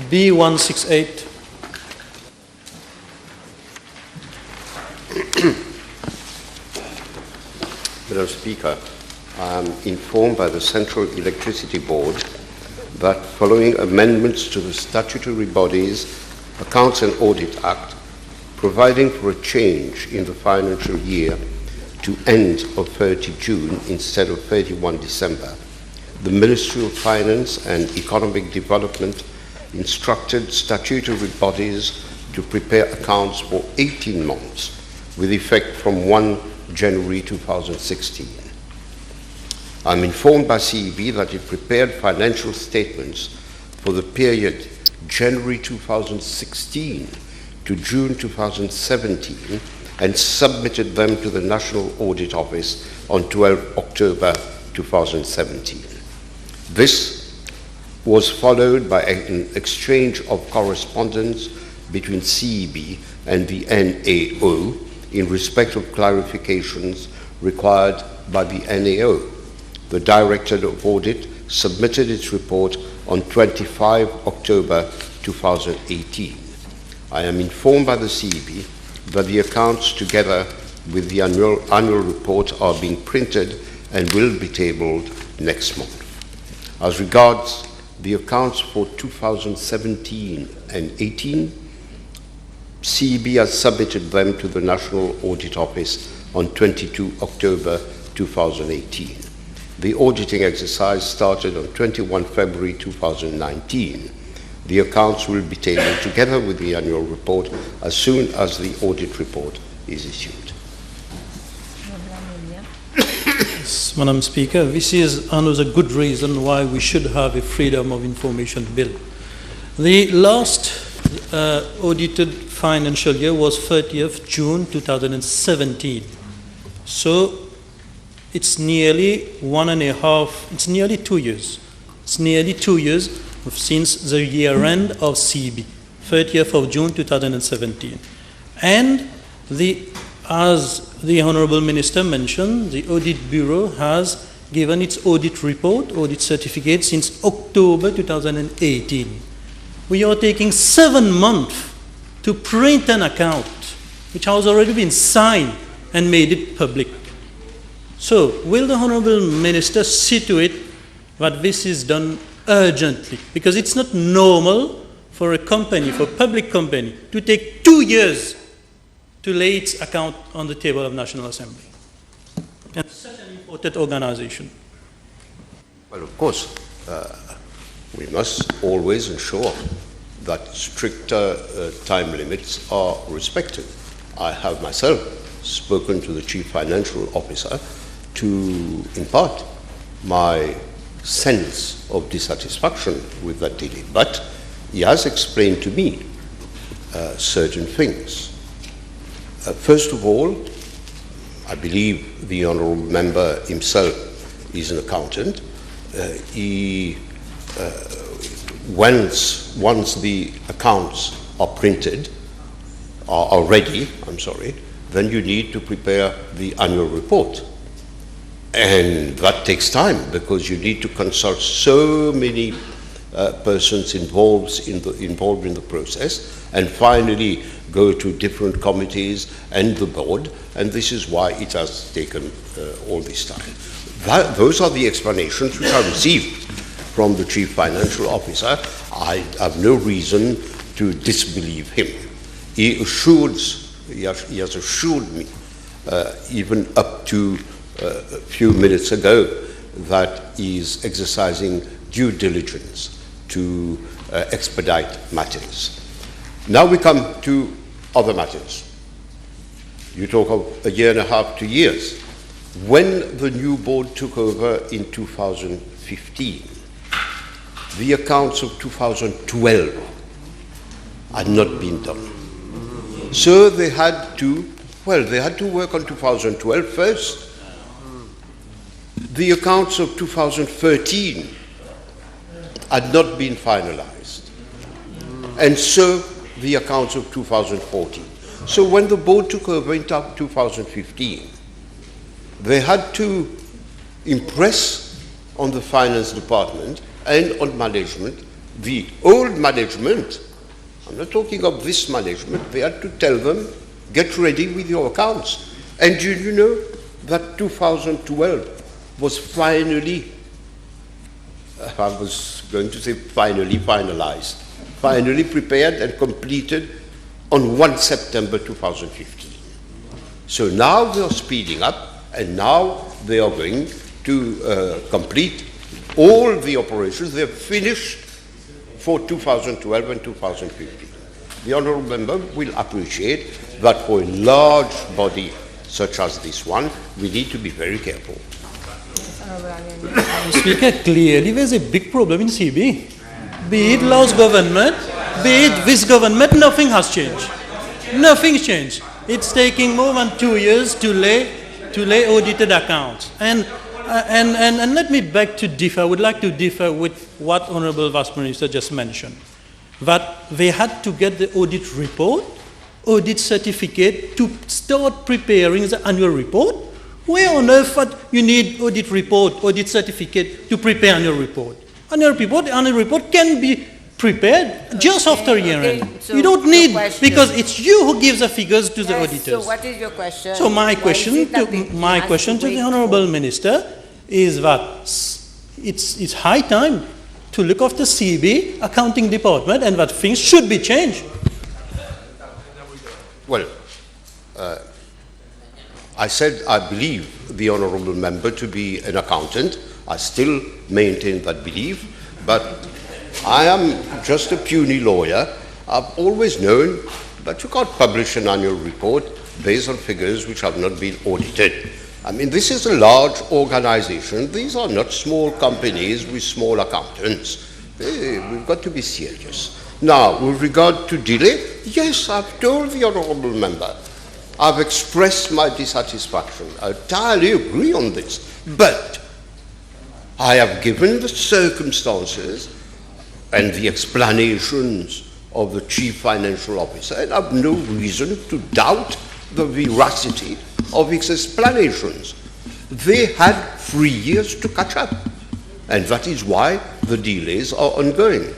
B168. Madam Speaker, I am informed by the Central Electricity Board that following amendments to the statutory body's Accounts and Audit Act, providing for a change in the financial year to end of 30 June instead of 31 December, the Ministry of Finance and Economic Development instructed statutory bodies to prepare accounts for 18 months with effect from 1 January 2016. I'm informed by CEB that it prepared financial statements for the period January 2016 to June 2017 and submitted them to the National Audit Office on 12 October 2017. This was followed by an exchange of correspondence between CEB and the NAO in respect of clarifications required by the NAO. The Directorate of Audit submitted its report on 25 October 2018. I am informed by the CEB that the accounts together with the annual report are being printed and will be tabled next month. As regards the accounts for 2017 and 18, CEB has submitted them to the National Audit Office on 22 October 2018. The auditing exercise started on 21 February 2019. The accounts will be tabled together with the annual report as soon as the audit report is issued. Yes, Madam Speaker, this is another good reason why we should have a freedom of information bill. The last audited financial year was 30th June 2017. So it's nearly 2 years. It's nearly 2 years since the year end of CEB, 30th of June 2017. And as the Honourable Minister mentioned, the Audit Bureau has given its audit report, audit certificate since October 2018. We are taking 7 months to print an account which has already been signed and made it public. So, will the Honourable Minister see to it that this is done urgently? Because it's not normal for a company, for a public company, to take 2 years to lay its account on the table of National Assembly. And such an important organization. Well, of course, we must always ensure that stricter time limits are respected. I have myself spoken to the Chief Financial Officer to impart my sense of dissatisfaction with that delay. But he has explained to me certain things. First of all, I believe the Honourable Member himself is an accountant. Once the accounts are printed, are ready, then you need to prepare the annual report. And that takes time because you need to consult so many persons involved in the process, and finally go to different committees and the board, and this is why it has taken all this time. Those are the explanations which I received from the Chief Financial Officer. I have no reason to disbelieve him. He has assured me, even up to a few minutes ago, that he is exercising due diligence to expedite matters. Now we come to other matters. You talk of a year and a half, 2 years. When the new board took over in 2015, the accounts of 2012 had not been done. So they had to work on 2012 first. The accounts of 2013 had not been finalized. And so the accounts of 2014. So when the board took over in 2015, they had to impress on the finance department and on management the old management, I'm not talking of this management, they had to tell them, get ready with your accounts. And did you know that 2012 was finally, I was going to say finally finalized, finally prepared and completed on 1 September 2015. So now they are speeding up, and now they are going to complete all the operations. They have finished for 2012 and 2015. The honourable member will appreciate that for a large body such as this one, we need to be very careful. Speaker, clearly there's a big problem in CEB. Be it last government, be it this government, nothing has changed. Nothing's changed. It's taking more than 2 years to lay audited accounts. And let me beg to differ. I would like to differ with what Honourable Vice Minister just mentioned. That they had to get the audit report, audit certificate to start preparing the annual report. Where on earth you need audit report, audit certificate to prepare annual report? Annual report can be prepared just after year end. So you don't need, because is, it's you who gives the figures to the auditors. So what is your question? So my question to the Honourable Minister is that it's high time to look after CEB, accounting department, and that things should be changed. Well, I said I believe the honourable member to be an accountant. I still maintain that belief, but I am just a puny lawyer. I've always known that you can't publish an annual report based on figures which have not been audited. I mean, this is a large organization. These are not small companies with small accountants. We've got to be serious. Now, with regard to delay, yes, I've told the honourable member. I've expressed my dissatisfaction. I entirely agree on this. But I have given the circumstances and the explanations of the Chief Financial Officer, and I have no reason to doubt the veracity of his explanations. They had 3 years to catch up, and that is why the delays are ongoing.